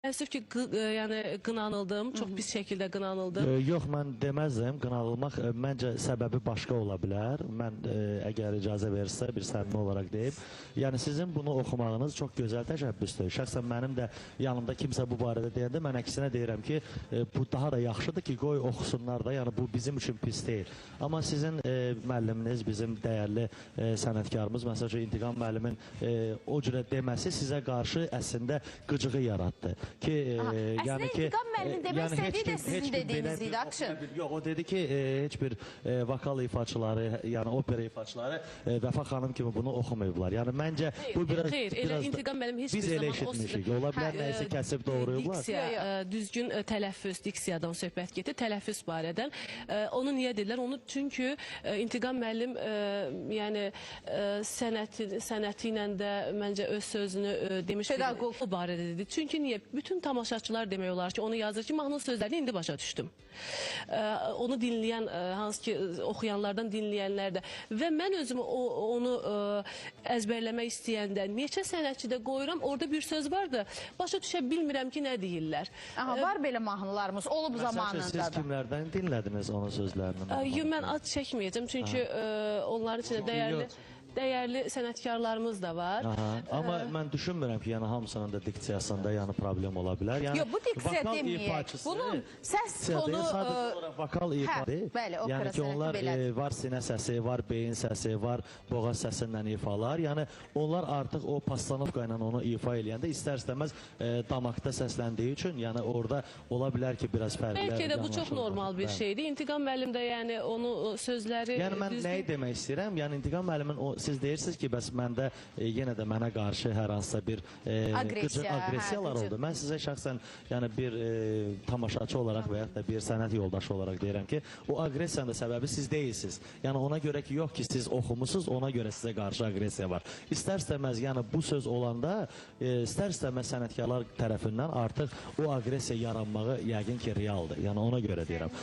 Təəssüf ki, yəni qınanıldım, çox pis şəkildə qınanıldım. Yox, mən deməzdim, qınanılmaq məncə səbəbi başqa ola bilər. Mən əgər icazə verirsə, bir səmimi olaraq deyim. Yəni sizin bunu oxumağınız çox gözəl təşəbbüsdür. Şəxsən mənim də yanımda kimsə bu barədə deyəndə mən əksinə deyirəm ki, bu daha da yaxşıdır ki, qoy oxusunlar da, yəni bu bizim üçün pis deyil. Amma sizin müəlliminiz, bizim dəyərli sənətkarımız, məsələn, İntiqam müəllimin o cürə deməsi sizə qarşı əslində qıcığı yaratdı. Əslində İntiqam müəllimin demək istədiyi də sizin dediyiniz idi, Akşın. Yox, o dedi ki, heç bir vokal ifaçıları, yəni opera ifaçıları Vəfa xanım kimi bunu oxumayıblar. Yəni məncə bu biraz... Xeyr, elə İntiqam müəllim heç bir biz zaman... Biz elə eşitmişik, ola bilər nəyəsə kəsib doğrayıblar. Diksiya, düzgün tələffüz, diksiyadan söhbət gedir, tələffüz barədən. Onu niyə deyirlər? Onu çünki İntiqam müəllim yəni sənəti ilə də məncə öz sözünü demiş. Pedagog barədə dedi. Çünki niyə? Bütün tamaşaçılar demək olar ki, onu yazır ki, mahnının sözlərini indi başa düşdüm. Onu dinləyən, hansı ki, oxuyanlardan dinləyənlər də və mən özümü onu əzbərləmək istəyəndə neçə sənətçidə qoyuram, orada bir söz var da, başa düşə bilmirəm ki, nə deyirlər. Aha, var belə mahnılarımız, olub zamanında da. Siz kimlərdən dinlədiniz onun sözlərini? Mən ad çəkməyəcəm, çünki onların içində dəyərli sənətkarlarımız da var. Amma mən düşünmürəm ki, yəni hamısının da diksiyasında yəni problem ola bilər. Yox, bu diksiya deməyək. Bunun səs tonu... Sadəcə olaraq vokal ifadə. Yəni ki, onlar var sinə səsi, var beyin səsi, var boğaz səsindən ifalar. Yəni onlar artıq o pastanovka ilə onu ifa eləyəndə istər-istəməz damakda səsləndiyi üçün, yəni orada ola bilər ki, biraz fərqli. Bəlkə də bu çox normal bir şeydir. İntiqam müəllim də yəni onu sözləri... Yəni mən nəyi demək istəyirəm? Yəni İntiqam müəllimin siz deyirsiniz ki, bəs məndə yenə də mənə qarşı hər hansısa bir agresiyalar oldu. Mən sizə şəxsən yəni bir tamaşaçı olaraq və yaxud da bir sənət yoldaşı olaraq deyirəm ki, o agresiyanın da səbəbi siz deyilsiniz. Yəni ona görə ki, yox ki, siz oxumusunuz, ona görə sizə qarşı agresiya var. İstər-istəməz, yəni bu söz olanda, istər-istəməz sənətkarlar tərəfindən artıq o agresiya yaranmağı yəqin ki, realdır. Yəni ona görə deyirəm.